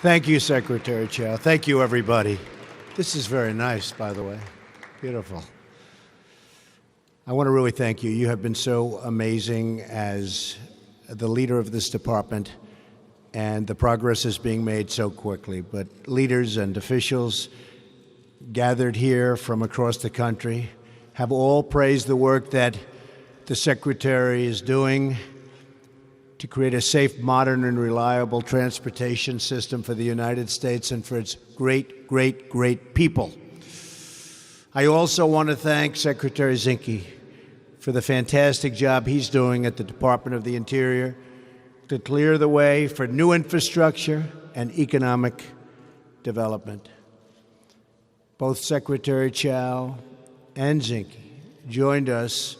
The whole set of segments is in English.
Thank you, Secretary Chow. Thank you, everybody. This is very nice, by the way. Beautiful. I want to really thank you. You have been so amazing as the leader of this department, and the progress is being made so quickly. But leaders and officials gathered here from across the country have all praised the work that the Secretary is doing to create a safe, modern, and reliable transportation system for the United States and for its great, great, great people. I also want to thank Secretary Zinke for the fantastic job he's doing at the Department of the Interior to clear the way for new infrastructure and economic development. Both Secretary Chow and Zinke joined us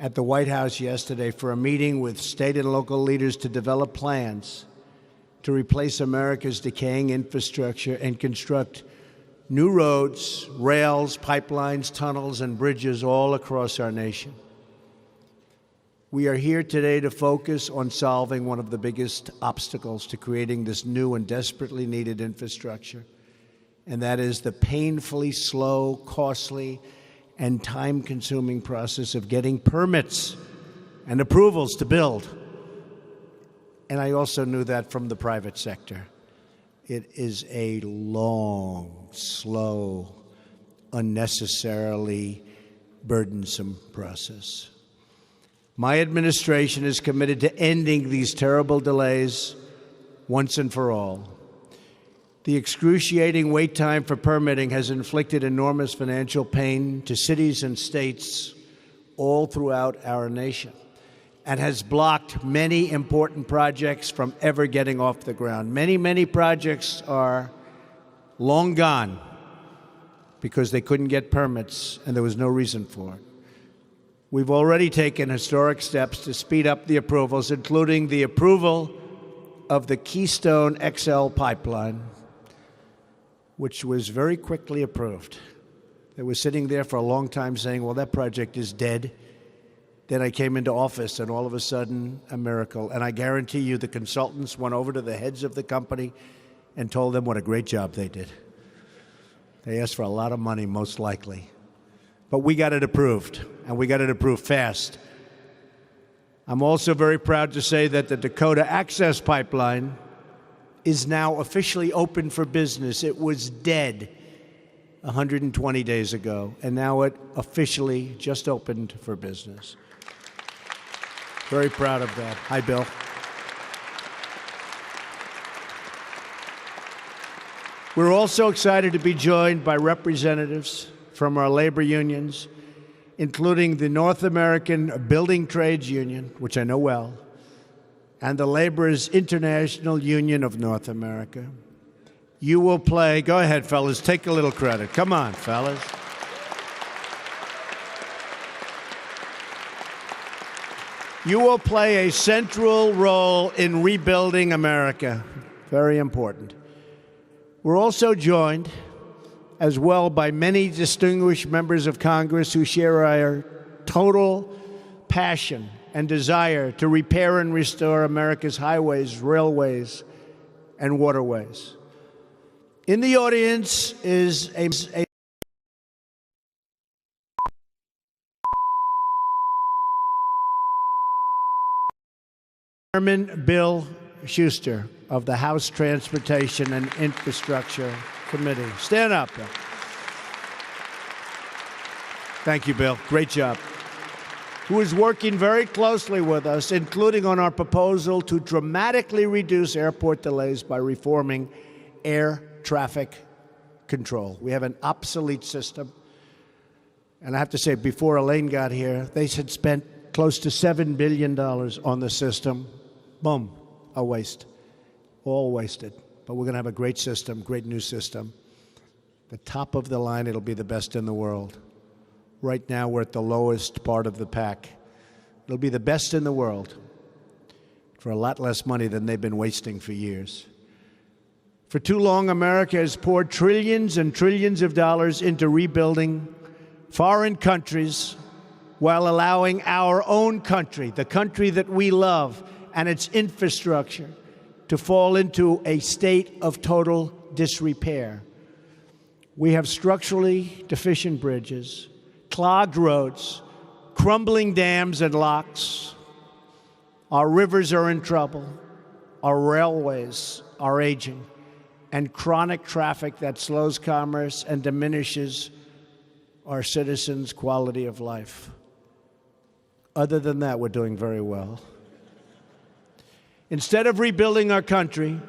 at the White House yesterday for a meeting with state and local leaders to develop plans to replace America's decaying infrastructure and construct new roads, rails, pipelines, tunnels, and bridges all across our nation. We are here today to focus on solving one of the biggest obstacles to creating this new and desperately needed infrastructure, and that is the painfully slow, costly, and time-consuming process of getting permits and approvals to build. And I also knew that from the private sector. It is a long, slow, unnecessarily burdensome process. My administration is committed to ending these terrible delays once and for all. The excruciating wait time for permitting has inflicted enormous financial pain to cities and states all throughout our nation and has blocked many important projects from ever getting off the ground. Many projects are long gone because they couldn't get permits and there was no reason for it. We've already taken historic steps to speed up the approvals, including the approval of the Keystone XL pipeline, which was very quickly approved. They were sitting there for a long time saying, well, that project is dead. Then I came into office, and all of a sudden, a miracle. And I guarantee you the consultants went over to the heads of the company and told them what a great job they did. They asked for a lot of money, most likely. But we got it approved, and we got it approved fast. I'm also very proud to say that the Dakota Access Pipeline is now officially open for business. It was dead 120 days ago, and now it officially just opened for business. Very proud of that. Hi, Bill. We're also excited to be joined by representatives from our labor unions, including the North American Building Trades Union, which I know well, and the Laborers International Union of North America. You will play, go ahead, fellas, take a little credit. Come on, fellas. You will play a central role in rebuilding America. Very important. We're also joined as well by many distinguished members of Congress who share our total passion and desire to repair and restore America's highways, railways, and waterways. In the audience is a Chairman Bill Schuster of the House Transportation and Infrastructure Committee. Stand up, Bill. Thank you, Bill. Great job. Who is working very closely with us, including on our proposal to dramatically reduce airport delays by reforming air traffic control. We have an obsolete system. And I have to say, before Elaine got here, they had spent close to $7 billion on the system. Boom, a waste. All wasted. But we're going to have a great system, great new system. The top of the line, it'll be the best in the world. Right now, we're at the lowest part of the pack. It'll be the best in the world for a lot less money than they've been wasting for years. For too long, America has poured trillions and trillions of dollars into rebuilding foreign countries while allowing our own country, the country that we love, and its infrastructure to fall into a state of total disrepair. We have structurally deficient bridges, clogged roads, crumbling dams and locks. Our rivers are in trouble. Our railways are aging, and chronic traffic that slows commerce and diminishes our citizens' quality of life. Other than that, we're doing very well. Instead of rebuilding our country,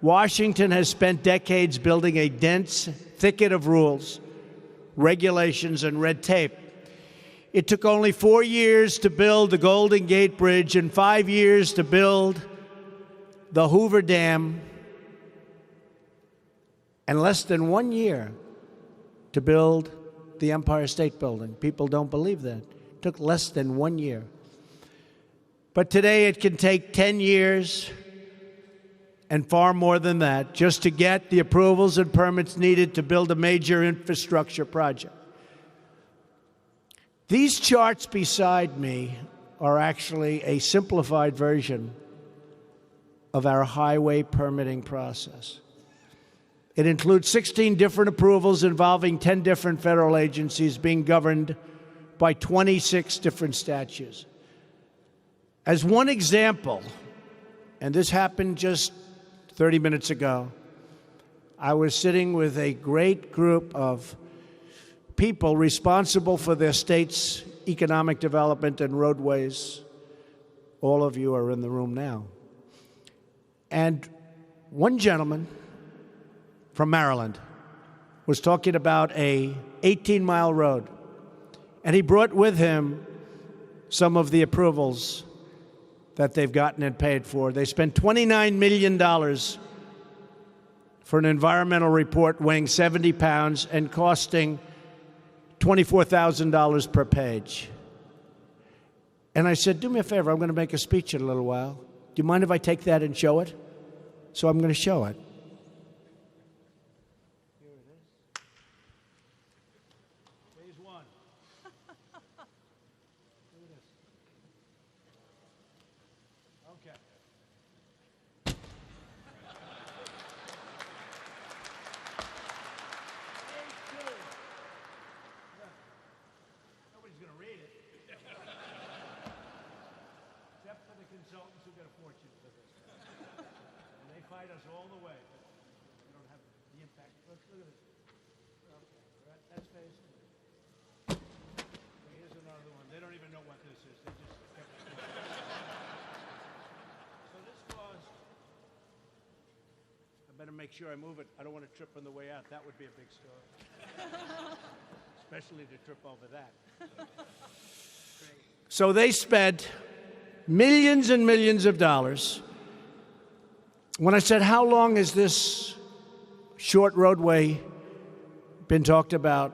Washington has spent decades building a dense thicket of rules, regulations, and red tape. It took only 4 years to build the Golden Gate Bridge and 5 years to build the Hoover Dam, and less than 1 year to build the Empire State Building. People don't believe that. It took less than 1 year. But today it can take 10 years and far more than that just to get the approvals and permits needed to build a major infrastructure project. These charts beside me are actually a simplified version of our highway permitting process. It includes 16 different approvals involving 10 different federal agencies being governed by 26 different statutes. As one example, and this happened just 30 minutes ago, I was sitting with a great group of people responsible for their state's economic development and roadways. All of you are in the room now. And one gentleman from Maryland was talking about a 18-mile road, and he brought with him some of the approvals that they've gotten and paid for. They spent $29 million for an environmental report weighing 70 pounds and costing $24,000 per page. And I said, do me a favor, I'm going to make a speech in a little while. Do you mind if I take that and show it? So I'm going to show it. Here it is. Phase one. Look at this. Okay. Phase two. Nobody's going to read it. Except for the consultants who get a fortune for this. And they fight us all the way. But we don't have the impact. Look at this. Okay, that's phase two. Okay, here's another one. They don't even know what this is. They just kept it. So this caused. I better make sure I move it. I don't want to trip on the way out. That would be a big story. Especially to trip over that. So they spent millions and millions of dollars. When I said, how long has this short roadway been talked about?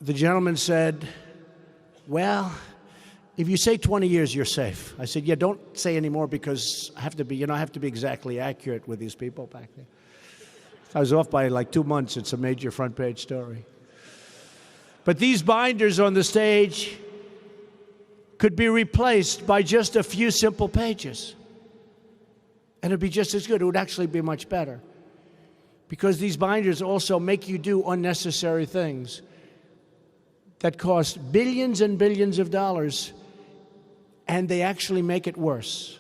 The gentleman said, well, if you say 20 years, you're safe. I said, yeah, don't say any more because I have to be, I have to be exactly accurate with these people back there. I was off by like 2 months. It's a major front page story. But these binders on the stage could be replaced by just a few simple pages. And it'd be just as good. It would actually be much better. Because these binders also make you do unnecessary things that cost billions and billions of dollars, and they actually make it worse.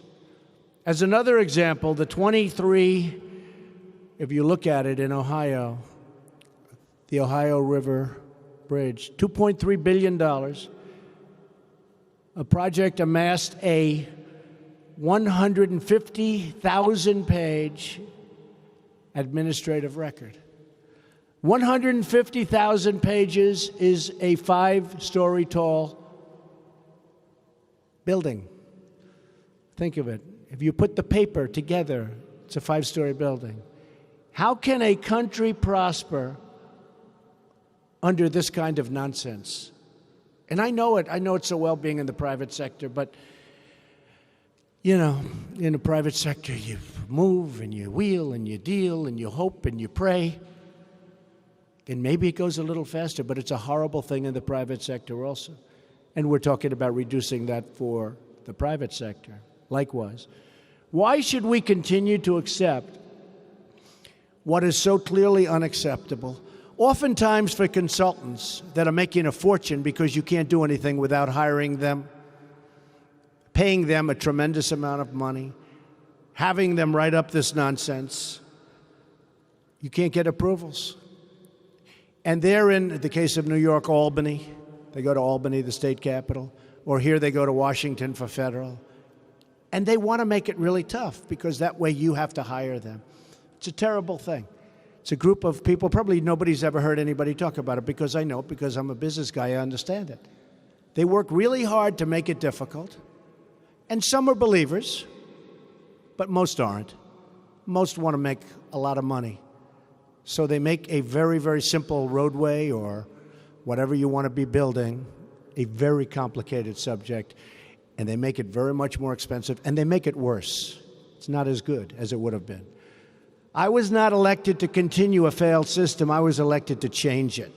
As another example, the 23, if you look at it in Ohio, the Ohio River Bridge, $2.3 billion. A project amassed a 150,000-page administrative record. 150,000 pages is a 5-story tall building. Think of it. If you put the paper together, it's a 5-story building. How can a country prosper under this kind of nonsense? And I know it so well being in the private sector, but in the private sector, you move and you wheel and you deal and you hope and you pray. And maybe it goes a little faster, but it's a horrible thing in the private sector also. And we're talking about reducing that for the private sector. Likewise, Why should we continue to accept what is so clearly unacceptable? Oftentimes for consultants that are making a fortune because you can't do anything without hiring them, paying them a tremendous amount of money, having them write up this nonsense, you can't get approvals. And they're in the case of New York, Albany. They go to Albany, the state capital, or here they go to Washington for federal. And they want to make it really tough because that way you have to hire them. It's a terrible thing. It's a group of people, probably nobody's ever heard anybody talk about it because I know it, because I'm a business guy, I understand it. They work really hard to make it difficult. And some are believers, but most aren't. Most want to make a lot of money. So they make a very, very simple roadway or whatever you want to be building a very complicated subject, and they make it very much more expensive, and they make it worse. It's not as good as it would have been. I was not elected to continue a failed system. I was elected to change it.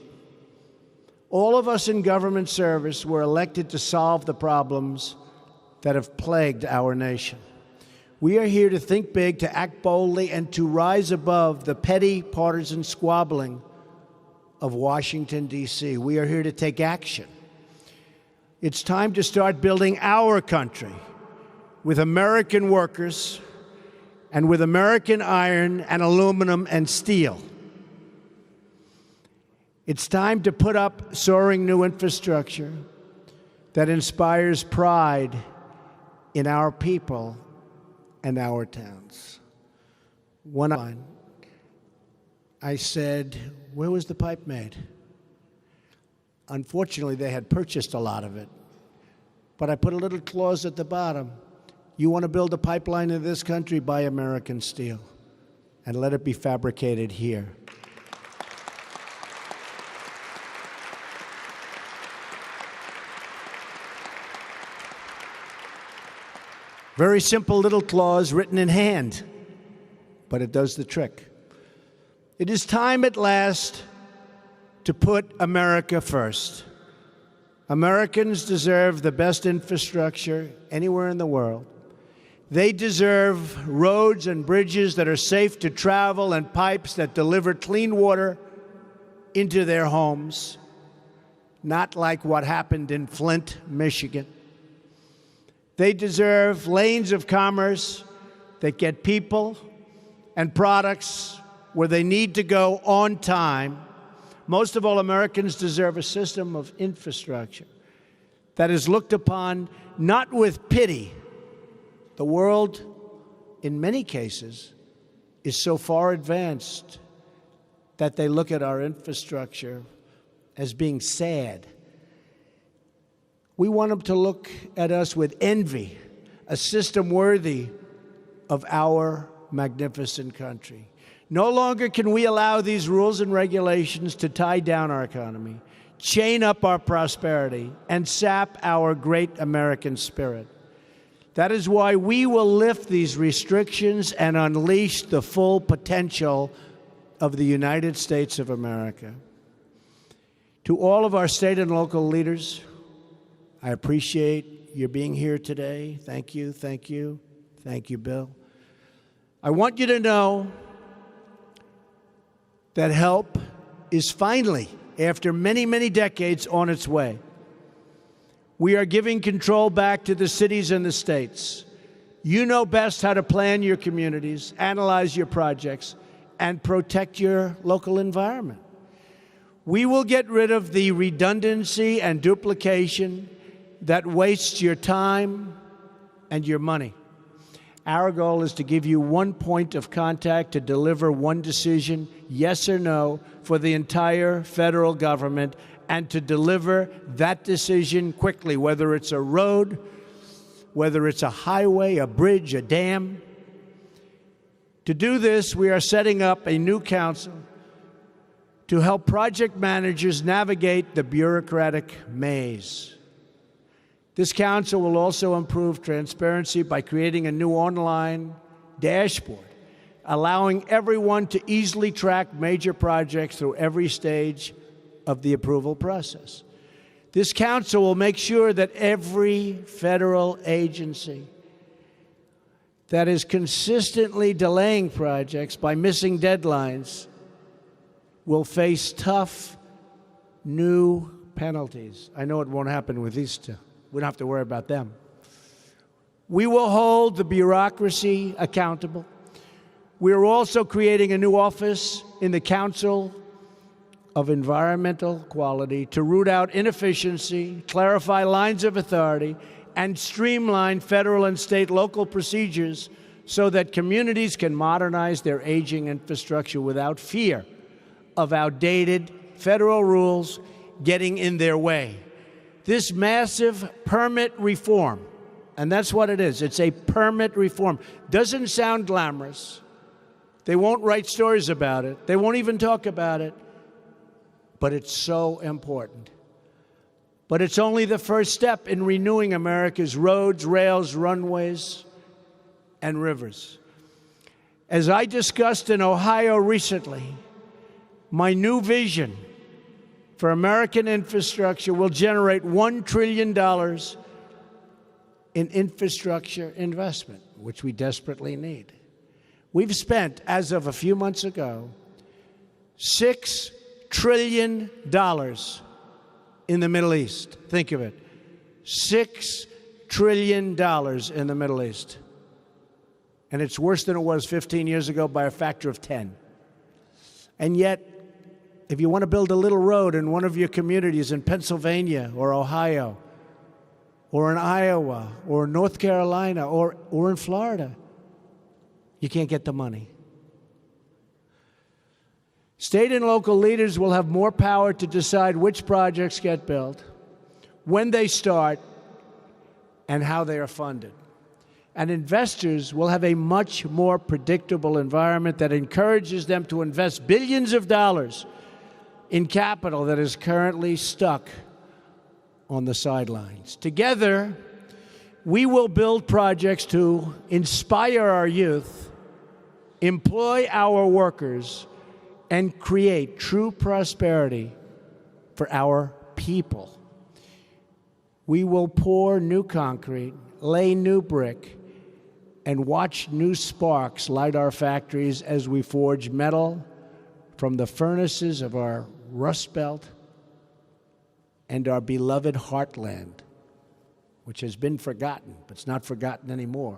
All of us in government service were elected to solve the problems that have plagued our nation. We are here to think big, to act boldly, and to rise above the petty partisan squabbling of Washington, D.C. We are here to take action. It's time to start building our country with American workers and with American iron and aluminum and steel. It's time to put up soaring new infrastructure that inspires pride in our people and our towns. When I said, where was the pipe made? Unfortunately, they had purchased a lot of it. But I put a little clause at the bottom. You want to build a pipeline in this country? Buy American steel and let it be fabricated here. Very simple little clause written in hand, but it does the trick. It is time at last to put America first. Americans deserve the best infrastructure anywhere in the world. They deserve roads and bridges that are safe to travel and pipes that deliver clean water into their homes, not like what happened in Flint, Michigan. They deserve lanes of commerce that get people and products where they need to go on time. Most of all, Americans deserve a system of infrastructure that is looked upon not with pity. The world, in many cases, is so far advanced that they look at our infrastructure as being sad. We want them to look at us with envy, a system worthy of our magnificent country. No longer can we allow these rules and regulations to tie down our economy, chain up our prosperity, and sap our great American spirit. That is why we will lift these restrictions and unleash the full potential of the United States of America. To all of our state and local leaders, I appreciate your being here today. Thank you, thank you, thank you, Bill. I want you to know that help is finally, after many, many decades, on its way. We are giving control back to the cities and the states. You know best how to plan your communities, analyze your projects, and protect your local environment. We will get rid of the redundancy and duplication that wastes your time and your money. Our goal is to give you one point of contact to deliver one decision, yes or no, for the entire federal government, and to deliver that decision quickly, whether it's a road, whether it's a highway, a bridge, a dam. To do this, we are setting up a new council to help project managers navigate the bureaucratic maze. This council will also improve transparency by creating a new online dashboard, allowing everyone to easily track major projects through every stage of the approval process. This council will make sure that every federal agency that is consistently delaying projects by missing deadlines will face tough new penalties. I know it won't happen with these two. We don't have to worry about them. We will hold the bureaucracy accountable. We are also creating a new office in the Council of Environmental Quality to root out inefficiency, clarify lines of authority, and streamline federal and state local procedures so that communities can modernize their aging infrastructure without fear of outdated federal rules getting in their way. This massive permit reform, and that's what it is, it's a permit reform, doesn't sound glamorous. They won't write stories about it. They won't even talk about it. But it's so important. But it's only the first step in renewing America's roads, rails, runways, and rivers. As I discussed in Ohio recently, my new vision for American infrastructure will generate $1 trillion in infrastructure investment, which we desperately need. We've spent, as of a few months ago, $6 trillion in the Middle East. Think of it. $6 trillion in the Middle East. And it's worse than it was 15 years ago by a factor of 10. And yet, if you want to build a little road in one of your communities in Pennsylvania or Ohio or in Iowa or North Carolina or in Florida, you can't get the money. State and local leaders will have more power to decide which projects get built, when they start, and how they are funded. And investors will have a much more predictable environment that encourages them to invest billions of dollars in capital that is currently stuck on the sidelines. Together, we will build projects to inspire our youth, employ our workers, and create true prosperity for our people. We will pour new concrete, lay new brick, and watch new sparks light our factories as we forge metal from the furnaces of our Rust Belt and our beloved heartland, which has been forgotten, but it's not forgotten anymore.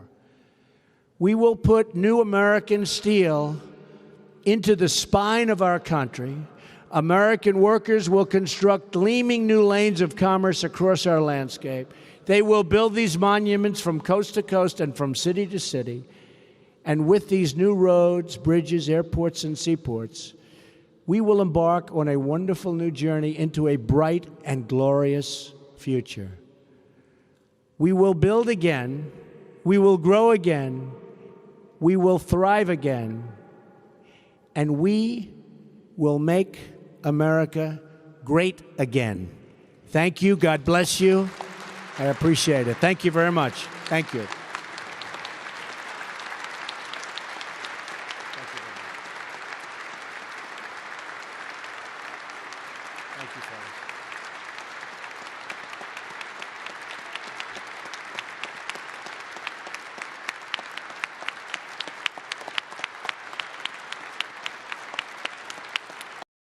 We will put new American steel into the spine of our country. American workers will construct gleaming new lanes of commerce across our landscape. They will build these monuments from coast to coast and from city to city. And with these new roads, bridges, airports, and seaports, we will embark on a wonderful new journey into a bright and glorious future. We will build again. We will grow again. We will thrive again. And we will make America great again. Thank you. God bless you. I appreciate it. Thank you very much. Thank you.